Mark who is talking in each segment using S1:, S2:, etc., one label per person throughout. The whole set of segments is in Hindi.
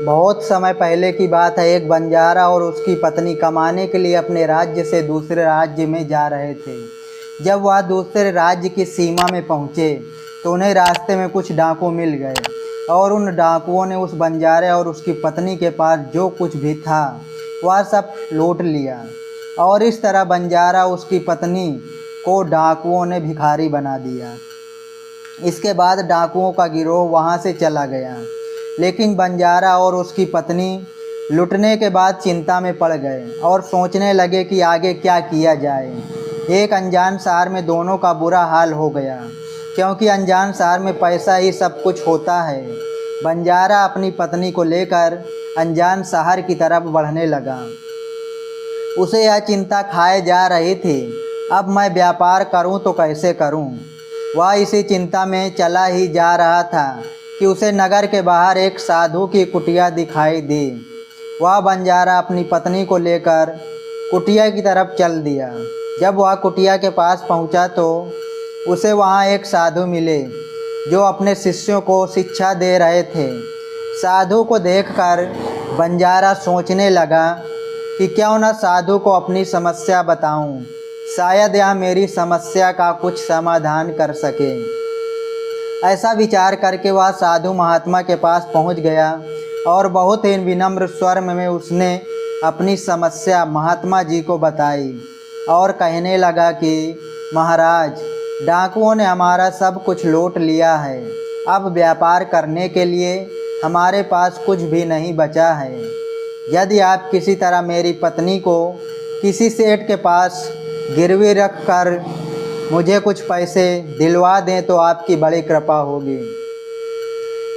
S1: बहुत समय पहले की बात है। एक बंजारा और उसकी पत्नी कमाने के लिए अपने राज्य से दूसरे राज्य में जा रहे थे। जब वह दूसरे राज्य की सीमा में पहुँचे तो उन्हें रास्ते में कुछ डाकू मिल गए और उन डाकुओं ने उस बंजारे और उसकी पत्नी के पास जो कुछ भी था वह सब लूट लिया। और इस तरह बंजारा उसकी पत्नी को डाकुओं ने भिखारी बना दिया। इसके बाद डाकुओं का गिरोह वहाँ से चला गया, लेकिन बंजारा और उसकी पत्नी लुटने के बाद चिंता में पड़ गए और सोचने लगे कि आगे क्या किया जाए। एक अनजान शहर में दोनों का बुरा हाल हो गया, क्योंकि अनजान शहर में पैसा ही सब कुछ होता है। बंजारा अपनी पत्नी को लेकर अनजान शहर की तरफ बढ़ने लगा। उसे यह चिंता खाए जा रही थी, अब मैं व्यापार करूं तो कैसे करूं। वह इसी चिंता में चला ही जा रहा था कि उसे नगर के बाहर एक साधु की कुटिया दिखाई दी। वह बंजारा अपनी पत्नी को लेकर कुटिया की तरफ चल दिया। जब वह कुटिया के पास पहुंचा तो उसे वहां एक साधु मिले जो अपने शिष्यों को शिक्षा दे रहे थे। साधु को देखकर बंजारा सोचने लगा कि क्यों न साधु को अपनी समस्या बताऊं, शायद यह मेरी समस्या का कुछ समाधान कर सके। ऐसा विचार करके वह साधु महात्मा के पास पहुंच गया और बहुत ही विनम्र स्वर में उसने अपनी समस्या महात्मा जी को बताई और कहने लगा कि महाराज, डाकुओं ने हमारा सब कुछ लूट लिया है। अब व्यापार करने के लिए हमारे पास कुछ भी नहीं बचा है। यदि आप किसी तरह मेरी पत्नी को किसी सेठ के पास गिरवी रख कर मुझे कुछ पैसे दिलवा दें तो आपकी बड़ी कृपा होगी।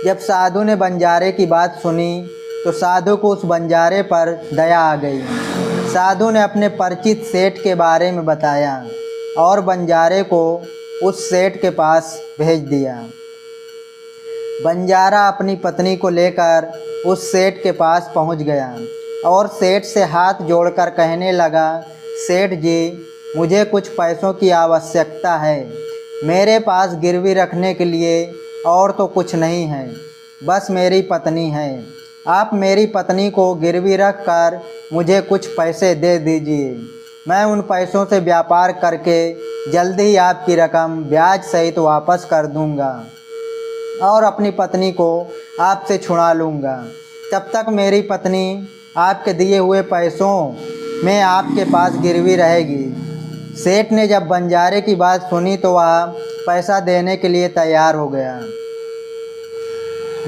S1: जब साधु ने बंजारे की बात सुनी तो साधु को उस बंजारे पर दया आ गई। साधु ने अपने परिचित सेठ के बारे में बताया और बंजारे को उस सेठ के पास भेज दिया। बंजारा अपनी पत्नी को लेकर उस सेठ के पास पहुंच गया और सेठ से हाथ जोड़कर कहने लगा, सेठ जी, मुझे कुछ पैसों की आवश्यकता है। मेरे पास गिरवी रखने के लिए और तो कुछ नहीं है, बस मेरी पत्नी है। आप मेरी पत्नी को गिरवी रख कर मुझे कुछ पैसे दे दीजिए। मैं उन पैसों से व्यापार करके जल्दी ही आपकी रकम ब्याज सहित वापस कर दूंगा और अपनी पत्नी को आपसे छुड़ा लूँगा। तब तक मेरी पत्नी आपके दिए हुए पैसों में आपके पास गिरवी रहेगी। सेठ ने जब बंजारे की बात सुनी तो वह पैसा देने के लिए तैयार हो गया।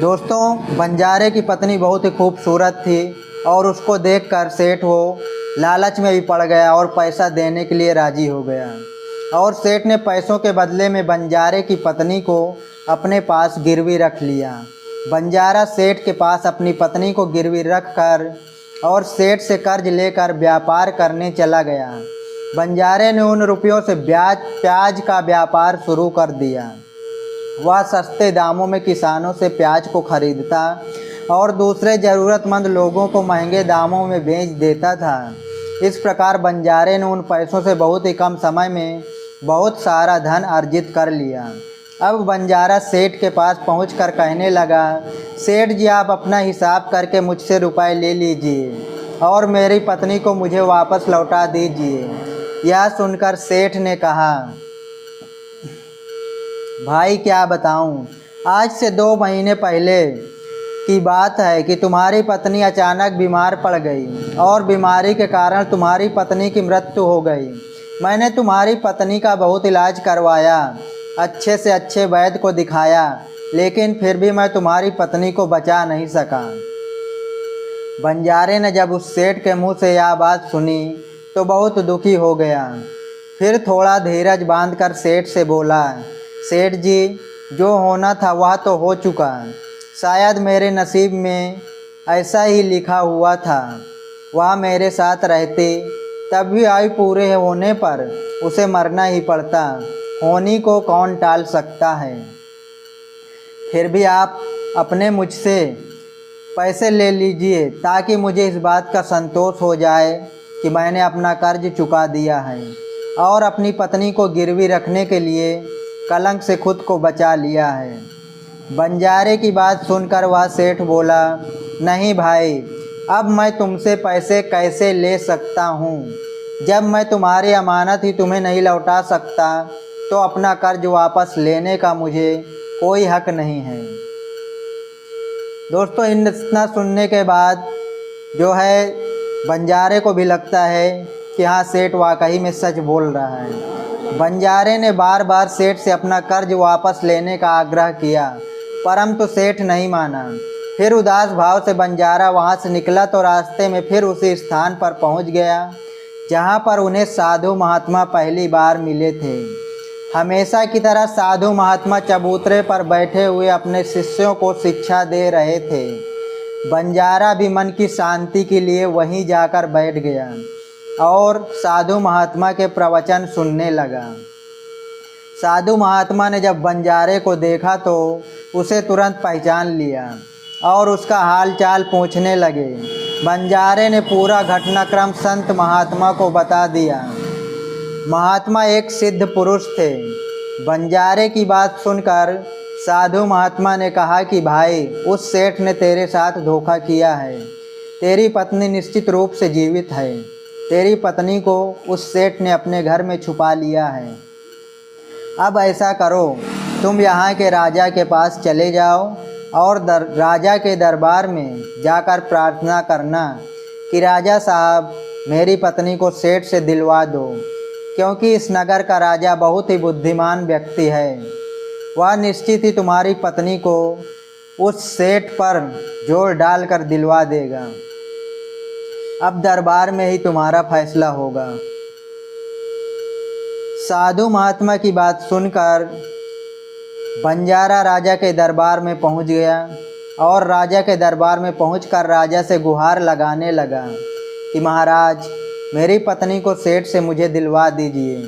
S1: दोस्तों, बंजारे की पत्नी बहुत ही खूबसूरत थी और उसको देखकर सेठ वो लालच में भी पड़ गया और पैसा देने के लिए राज़ी हो गया। और सेठ ने पैसों के बदले में बंजारे की पत्नी को अपने पास गिरवी रख लिया। बंजारा सेठ के पास अपनी पत्नी को गिरवी रख कर और सेठ से कर्ज लेकर व्यापार करने चला गया। बंजारे ने उन रुपयों से प्याज का व्यापार शुरू कर दिया। वह सस्ते दामों में किसानों से प्याज को खरीदता और दूसरे ज़रूरतमंद लोगों को महंगे दामों में बेच देता था। इस प्रकार बंजारे ने उन पैसों से बहुत ही कम समय में बहुत सारा धन अर्जित कर लिया। अब बंजारा सेठ के पास पहुंचकर कहने लगा, सेठ जी, आप अपना हिसाब करके मुझसे रुपए ले लीजिए और मेरी पत्नी को मुझे वापस लौटा दीजिए। यह सुनकर सेठ ने कहा, भाई क्या बताऊं, आज से 2 महीने पहले की बात है कि तुम्हारी पत्नी अचानक बीमार पड़ गई और बीमारी के कारण तुम्हारी पत्नी की मृत्यु हो गई। मैंने तुम्हारी पत्नी का बहुत इलाज करवाया, अच्छे से अच्छे वैद्य को दिखाया, लेकिन फिर भी मैं तुम्हारी पत्नी को बचा नहीं सका। बंजारे ने जब उस सेठ के मुंह से यह बात सुनी तो बहुत दुखी हो गया। फिर थोड़ा धीरज बांधकर सेठ से बोला, सेठ जी, जो होना था वह तो हो चुका। शायद मेरे नसीब में ऐसा ही लिखा हुआ था। वह मेरे साथ रहते तब भी आयु पूरे होने पर उसे मरना ही पड़ता। होनी को कौन टाल सकता है। फिर भी आप अपने मुझसे पैसे ले लीजिए ताकि मुझे इस बात का संतोष हो जाए कि मैंने अपना कर्ज चुका दिया है और अपनी पत्नी को गिरवी रखने के लिए कलंक से खुद को बचा लिया है। बंजारे की बात सुनकर वह सेठ बोला, नहीं भाई, अब मैं तुमसे पैसे कैसे ले सकता हूँ? जब मैं तुम्हारी अमानत ही तुम्हें नहीं लौटा सकता तो अपना कर्ज वापस लेने का मुझे कोई हक नहीं है। दोस्तों, इतना सुनने के बाद जो है बंजारे को भी लगता है कि हाँ, सेठ वाकई में सच बोल रहा है। बंजारे ने बार बार सेठ से अपना कर्ज वापस लेने का आग्रह किया, परंतु सेठ नहीं माना। फिर उदास भाव से बंजारा वहाँ से निकला तो रास्ते में फिर उसी स्थान पर पहुँच गया जहाँ पर उन्हें साधु महात्मा पहली बार मिले थे। हमेशा की तरह साधु महात्मा चबूतरे पर बैठे हुए अपने शिष्यों को शिक्षा दे रहे थे। बंजारा भी मन की शांति के लिए वहीं जाकर बैठ गया और साधु महात्मा के प्रवचन सुनने लगा। साधु महात्मा ने जब बंजारे को देखा तो उसे तुरंत पहचान लिया और उसका हाल चाल पूछने लगे। बंजारे ने पूरा घटनाक्रम संत महात्मा को बता दिया। महात्मा एक सिद्ध पुरुष थे। बंजारे की बात सुनकर साधु महात्मा ने कहा कि भाई, उस सेठ ने तेरे साथ धोखा किया है। तेरी पत्नी निश्चित रूप से जीवित है। तेरी पत्नी को उस सेठ ने अपने घर में छुपा लिया है। अब ऐसा करो, तुम यहाँ के राजा के पास चले जाओ और राजा के दरबार में जाकर प्रार्थना करना कि राजा साहब, मेरी पत्नी को सेठ से दिलवा दो, क्योंकि इस नगर का राजा बहुत ही बुद्धिमान व्यक्ति है। वह निश्चित ही तुम्हारी पत्नी को उस सेठ पर जोर डालकर दिलवा देगा। अब दरबार में ही तुम्हारा फैसला होगा। साधु महात्मा की बात सुनकर बंजारा राजा के दरबार में पहुंच गया और राजा के दरबार में पहुंचकर राजा से गुहार लगाने लगा कि महाराज, मेरी पत्नी को सेठ से मुझे दिलवा दीजिए।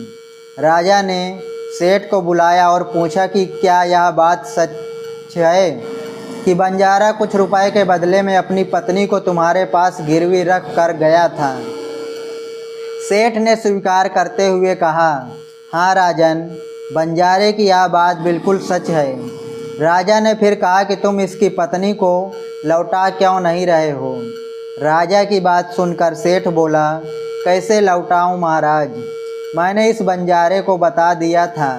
S1: राजा ने सेठ को बुलाया और पूछा कि क्या यह बात सच है कि बंजारा कुछ रुपए के बदले में अपनी पत्नी को तुम्हारे पास गिरवी रख कर गया था? सेठ ने स्वीकार करते हुए कहा, हाँ राजन, बंजारे की यह बात बिल्कुल सच है। राजा ने फिर कहा कि तुम इसकी पत्नी को लौटा क्यों नहीं रहे हो? राजा की बात सुनकर सेठ बोला, कैसे लौटाऊं महाराज? मैंने इस बंजारे को बता दिया था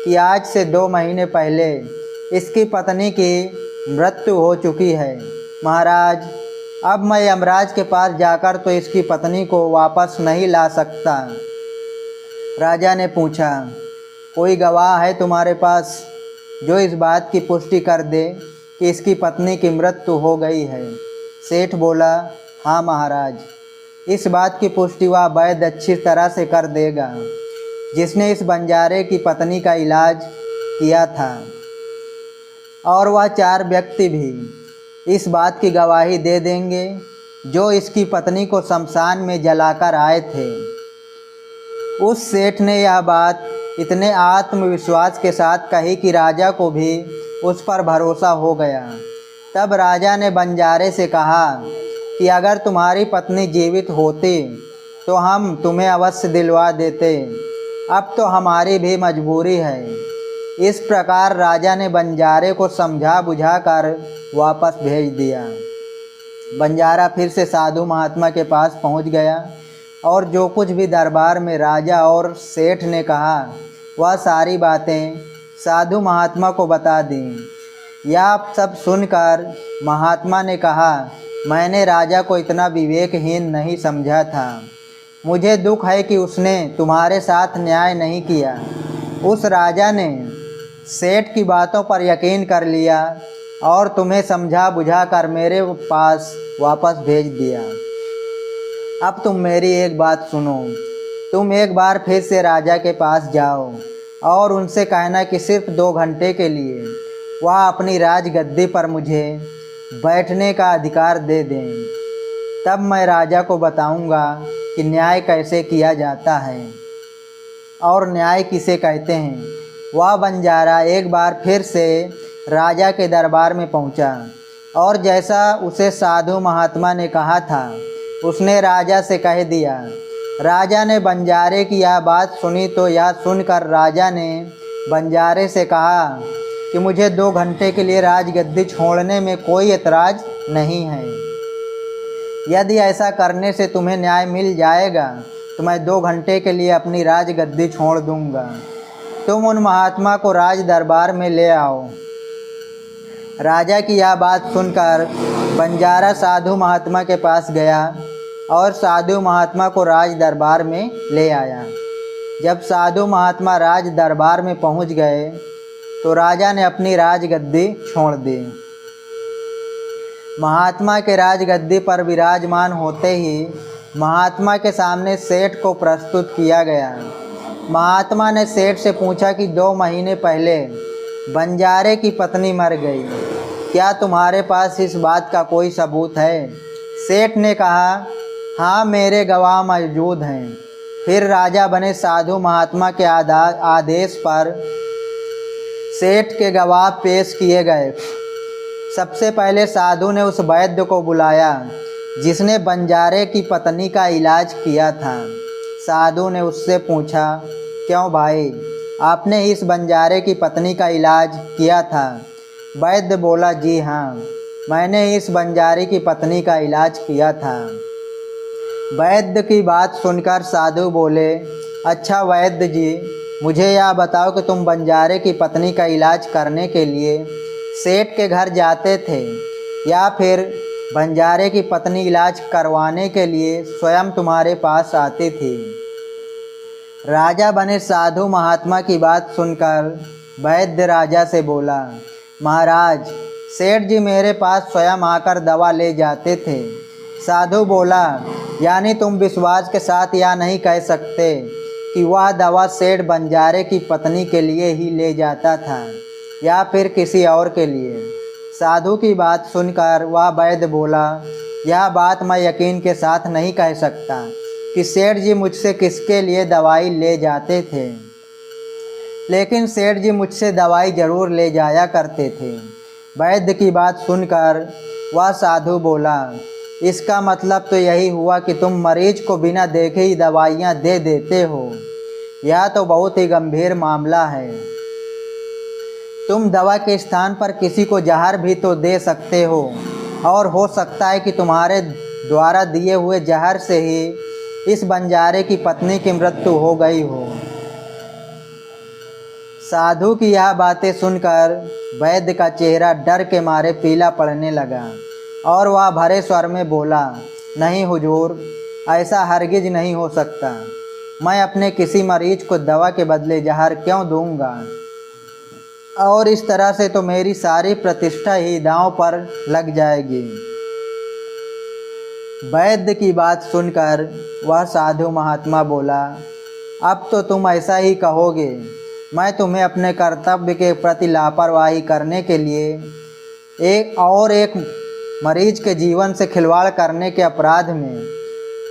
S1: कि आज से 2 महीने पहले इसकी पत्नी की मृत्यु हो चुकी है। महाराज, अब मैं यमराज के पास जाकर तो इसकी पत्नी को वापस नहीं ला सकता। राजा ने पूछा, कोई गवाह है तुम्हारे पास जो इस बात की पुष्टि कर दे कि इसकी पत्नी की मृत्यु हो गई है? सेठ बोला, हाँ महाराज, इस बात की पुष्टि वह वैद्य अच्छी तरह से कर देगा जिसने इस बंजारे की पत्नी का इलाज किया था, और वह 4 व्यक्ति भी इस बात की गवाही दे देंगे जो इसकी पत्नी को शमशान में जलाकर आए थे। उस सेठ ने यह बात इतने आत्मविश्वास के साथ कही कि राजा को भी उस पर भरोसा हो गया। तब राजा ने बंजारे से कहा कि अगर तुम्हारी पत्नी जीवित होती तो हम तुम्हें अवश्य दिलवा देते, अब तो हमारी भी मजबूरी है। इस प्रकार राजा ने बंजारे को समझा बुझाकर वापस भेज दिया। बंजारा फिर से साधु महात्मा के पास पहुंच गया और जो कुछ भी दरबार में राजा और सेठ ने कहा वह सारी बातें साधु महात्मा को बता दी। यह सब सुनकर महात्मा ने कहा, मैंने राजा को इतना विवेकहीन नहीं समझा था। मुझे दुख है कि उसने तुम्हारे साथ न्याय नहीं किया। उस राजा ने सेठ की बातों पर यकीन कर लिया और तुम्हें समझा बुझा कर मेरे पास वापस भेज दिया। अब तुम मेरी एक बात सुनो। तुम एक बार फिर से राजा के पास जाओ और उनसे कहना कि सिर्फ 2 घंटे के लिए वह अपनी राजगद्दी पर मुझे बैठने का अधिकार दे दें। तब मैं राजा को बताऊंगा कि न्याय कैसे किया जाता है और न्याय किसे कहते हैं। वह बंजारा एक बार फिर से राजा के दरबार में पहुंचा और जैसा उसे साधु महात्मा ने कहा था उसने राजा से कह दिया। राजा ने बंजारे की यह बात सुनी तो यह सुनकर राजा ने बंजारे से कहा कि मुझे 2 घंटे के लिए राजगद्दी छोड़ने में कोई एतराज़ नहीं है। यदि ऐसा करने से तुम्हें न्याय मिल जाएगा तो मैं 2 घंटे के लिए अपनी राजगद्दी छोड़ दूंगा। तुम उन महात्मा को राज दरबार में ले आओ। राजा की यह बात सुनकर बंजारा साधु महात्मा के पास गया और साधु महात्मा को राज दरबार में ले आया। जब साधु महात्मा राज दरबार में पहुंच गए तो राजा ने अपनी राजगद्दी छोड़ दी। महात्मा के राजगद्दी पर विराजमान होते ही महात्मा के सामने सेठ को प्रस्तुत किया गया। महात्मा ने सेठ से पूछा कि 2 महीने पहले बंजारे की पत्नी मर गई, क्या तुम्हारे पास इस बात का कोई सबूत है? सेठ ने कहा, हाँ, मेरे गवाह मौजूद हैं। फिर राजा बने साधु महात्मा के आदेश पर सेठ के गवाह पेश किए गए। सबसे पहले साधु ने उस वैद्य को बुलाया जिसने बंजारे की पत्नी का इलाज किया था। साधु ने उससे पूछा, क्यों भाई, आपने इस बंजारे की पत्नी का इलाज किया था? वैद्य बोला, जी हाँ, मैंने इस बंजारे की पत्नी का इलाज किया था। वैद्य की बात सुनकर साधु बोले, अच्छा वैद्य जी, मुझे यह बताओ कि तुम बंजारे की पत्नी का इलाज करने के लिए सेठ के घर जाते थे या फिर बंजारे की पत्नी इलाज करवाने के लिए स्वयं तुम्हारे पास आती थी? राजा बने साधु महात्मा की बात सुनकर वैद्य राजा से बोला, महाराज, सेठ जी मेरे पास स्वयं आकर दवा ले जाते थे। साधु बोला, यानी तुम विश्वास के साथ यह नहीं कह सकते कि वह दवा सेठ बंजारे की पत्नी के लिए ही ले जाता था या फिर किसी और के लिए? साधु की बात सुनकर वह वैद्य बोला, यह बात मैं यकीन के साथ नहीं कह सकता कि सेठ जी मुझसे किसके लिए दवाई ले जाते थे, लेकिन सेठ जी मुझसे दवाई ज़रूर ले जाया करते थे। वैद्य की बात सुनकर वह साधु बोला, इसका मतलब तो यही हुआ कि तुम मरीज को बिना देखे ही दवाइयाँ दे देते हो। यह तो बहुत ही गंभीर मामला है। तुम दवा के स्थान पर किसी को जहर भी तो दे सकते हो और हो सकता है कि तुम्हारे द्वारा दिए हुए जहर से ही इस बंजारे की पत्नी की मृत्यु हो गई हो। साधु की यह बातें सुनकर वैद्य का चेहरा डर के मारे पीला पड़ने लगा और वह भरे स्वर में बोला, नहीं हुजूर, ऐसा हरगिज नहीं हो सकता। मैं अपने किसी मरीज को दवा के बदले जहर क्यों दूंगा? और इस तरह से तो मेरी सारी प्रतिष्ठा ही दांव पर लग जाएगी। वैद्य की बात सुनकर वह साधु महात्मा बोला, अब तो तुम ऐसा ही कहोगे। मैं तुम्हें अपने कर्तव्य के प्रति लापरवाही करने के लिए एक मरीज के जीवन से खिलवाड़ करने के अपराध में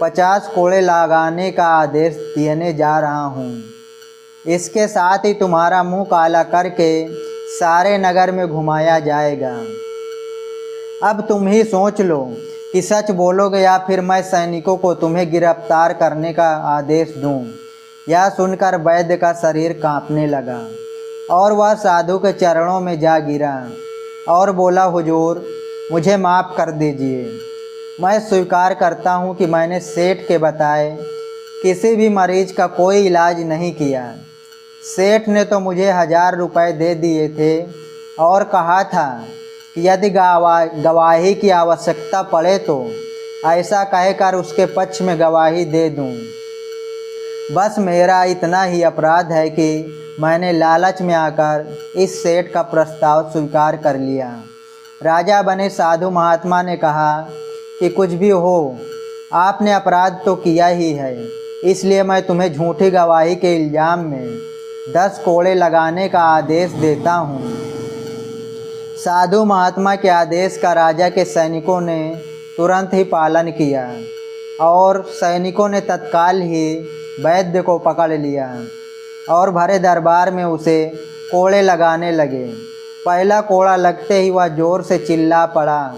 S1: 50 कोड़े लगाने का आदेश देने जा रहा हूँ। इसके साथ ही तुम्हारा मुंह काला करके सारे नगर में घुमाया जाएगा। अब तुम ही सोच लो कि सच बोलोगे या फिर मैं सैनिकों को तुम्हें गिरफ्तार करने का आदेश दूं। यह सुनकर वैद्य का शरीर कांपने लगा और वह साधु के चरणों में जा गिरा और बोला, हुजूर, मुझे माफ़ कर दीजिए। मैं स्वीकार करता हूँ कि मैंने सेठ के बताए किसी भी मरीज का कोई इलाज नहीं किया। सेठ ने तो मुझे 1000 रुपये दे दिए थे और कहा था कि यदि गवाही की आवश्यकता पड़े तो ऐसा कहकर उसके पक्ष में गवाही दे दूं। बस मेरा इतना ही अपराध है कि मैंने लालच में आकर इस सेठ का प्रस्ताव स्वीकार कर लिया। राजा बने साधु महात्मा ने कहा कि कुछ भी हो, आपने अपराध तो किया ही है, इसलिए मैं तुम्हें झूठी गवाही के इल्ज़ाम में 10 कोड़े लगाने का आदेश देता हूँ। साधु महात्मा के आदेश का राजा के सैनिकों ने तुरंत ही पालन किया और सैनिकों ने तत्काल ही वैद्य को पकड़ लिया और भरे दरबार में उसे कोड़े लगाने लगे। पहला कोड़ा लगते ही वह ज़ोर से चिल्ला पड़ा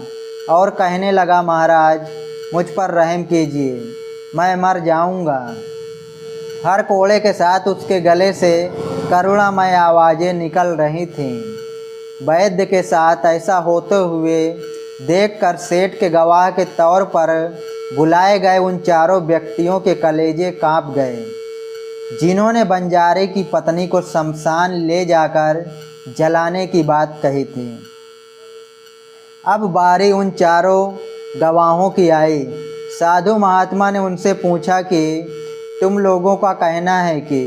S1: और कहने लगा, महाराज, मुझ पर रहम कीजिए, मैं मर जाऊंगा। हर कोड़े के साथ उसके गले से करुणामय आवाज़ें निकल रही थीं। वैद्य के साथ ऐसा होते हुए देखकर सेठ के गवाह के तौर पर बुलाए गए उन चारों व्यक्तियों के कलेजे कांप गए, जिन्होंने बंजारे की पत्नी को शमशान ले जाकर जलाने की बात कही थी। अब बारी उन चारों गवाहों की आई। साधु महात्मा ने उनसे पूछा कि तुम लोगों का कहना है कि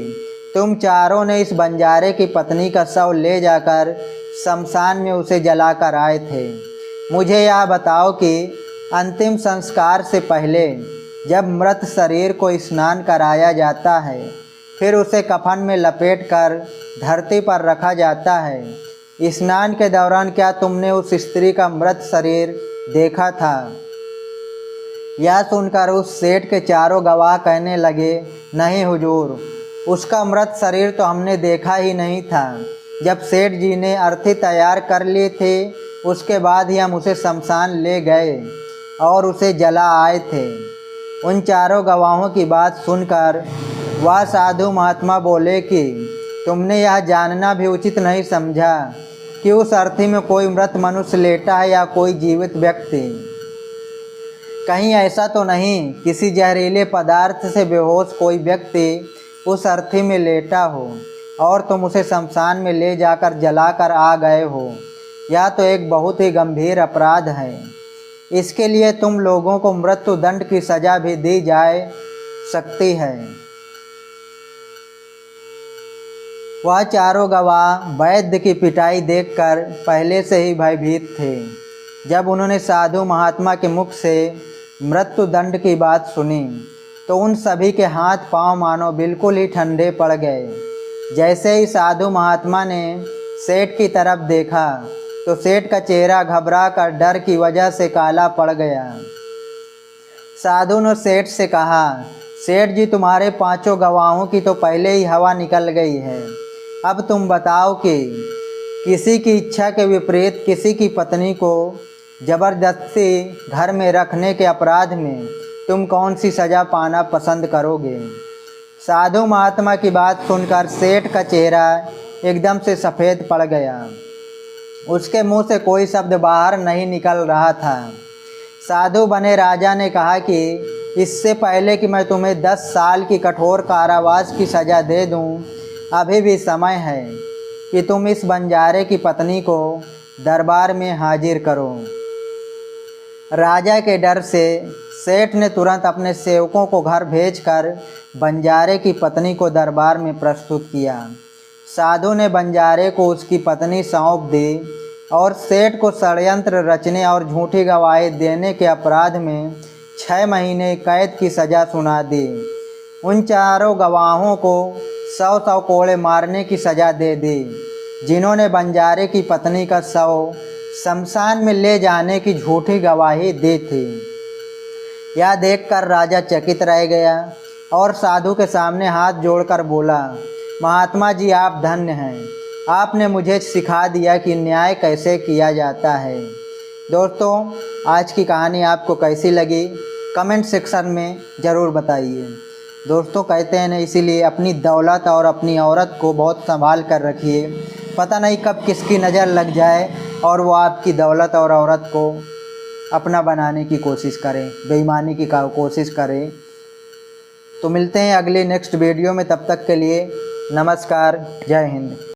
S1: तुम चारों ने इस बंजारे की पत्नी का शव ले जाकर शमशान में उसे जलाकर आए थे। मुझे यह बताओ कि अंतिम संस्कार से पहले जब मृत शरीर को स्नान कराया जाता है, फिर उसे कफन में लपेटकर धरती पर रखा जाता है, स्नान के दौरान क्या तुमने उस स्त्री का मृत शरीर देखा था? यह सुनकर उस सेठ के चारों गवाह कहने लगे, नहीं हुजूर, उसका मृत शरीर तो हमने देखा ही नहीं था। जब सेठ जी ने अर्थी तैयार कर लिए थे, उसके बाद ही हम उसे शमशान ले गए और उसे जला आए थे। उन चारों गवाहों की बात सुनकर वह साधु महात्मा बोले कि तुमने यह जानना भी उचित नहीं समझा कि उस अर्थी में कोई मृत मनुष्य लेटा है या कोई जीवित व्यक्ति। कहीं ऐसा तो नहीं किसी जहरीले पदार्थ से बेहोश कोई व्यक्ति उस अर्थी में लेटा हो और तुम उसे शमशान में ले जाकर जलाकर आ गए हो। यह तो एक बहुत ही गंभीर अपराध है। इसके लिए तुम लोगों को मृत्यु दंड की सज़ा भी दी जा सकती है। वह चारों गवाह वैद्य की पिटाई देखकर पहले से ही भयभीत थे। जब उन्होंने साधु महात्मा के मुख से मृत्यु दंड की बात सुनी तो उन सभी के हाथ पांव मानो बिल्कुल ही ठंडे पड़ गए। जैसे ही साधु महात्मा ने सेठ की तरफ देखा तो सेठ का चेहरा घबरा कर डर की वजह से काला पड़ गया। साधु ने सेठ से कहा, सेठ जी, तुम्हारे पांचों गवाहों की तो पहले ही हवा निकल गई है। अब तुम बताओ कि किसी की इच्छा के विपरीत किसी की पत्नी को ज़बरदस्ती घर में रखने के अपराध में तुम कौन सी सज़ा पाना पसंद करोगे? साधु महात्मा की बात सुनकर सेठ का चेहरा एकदम से सफ़ेद पड़ गया। उसके मुंह से कोई शब्द बाहर नहीं निकल रहा था। साधु बने राजा ने कहा कि इससे पहले कि मैं तुम्हें 10 साल की कठोर कारावास की सज़ा दे दूं, अभी भी समय है कि तुम इस बंजारे की पत्नी को दरबार में हाजिर करो। राजा के डर से सेठ ने तुरंत अपने सेवकों को घर भेजकर बंजारे की पत्नी को दरबार में प्रस्तुत किया। साधु ने बंजारे को उसकी पत्नी सौंप दी और सेठ को षड्यंत्र रचने और झूठी गवाही देने के अपराध में 6 महीने कैद की सज़ा सुना दी। उन चारों गवाहों को 100 कोड़े मारने की सज़ा दे दी, जिन्होंने बंजारे की पत्नी का शव शमशान में ले जाने की झूठी गवाही दी थी। यह देखकर राजा चकित रह गया और साधु के सामने हाथ जोड़कर बोला, महात्मा जी, आप धन्य हैं। आपने मुझे सिखा दिया कि न्याय कैसे किया जाता है। दोस्तों, आज की कहानी आपको कैसी लगी कमेंट सेक्शन में ज़रूर बताइए। दोस्तों, कहते हैं ना, इसीलिए अपनी दौलत और अपनी औरत को बहुत संभाल कर रखिए। पता नहीं कब किसकी नज़र लग जाए और वो आपकी दौलत और औरत को अपना बनाने की कोशिश करें, बेईमानी की कोशिश करें। तो मिलते हैं अगले नेक्स्ट वीडियो में। तब तक के लिए नमस्कार, जय हिंद।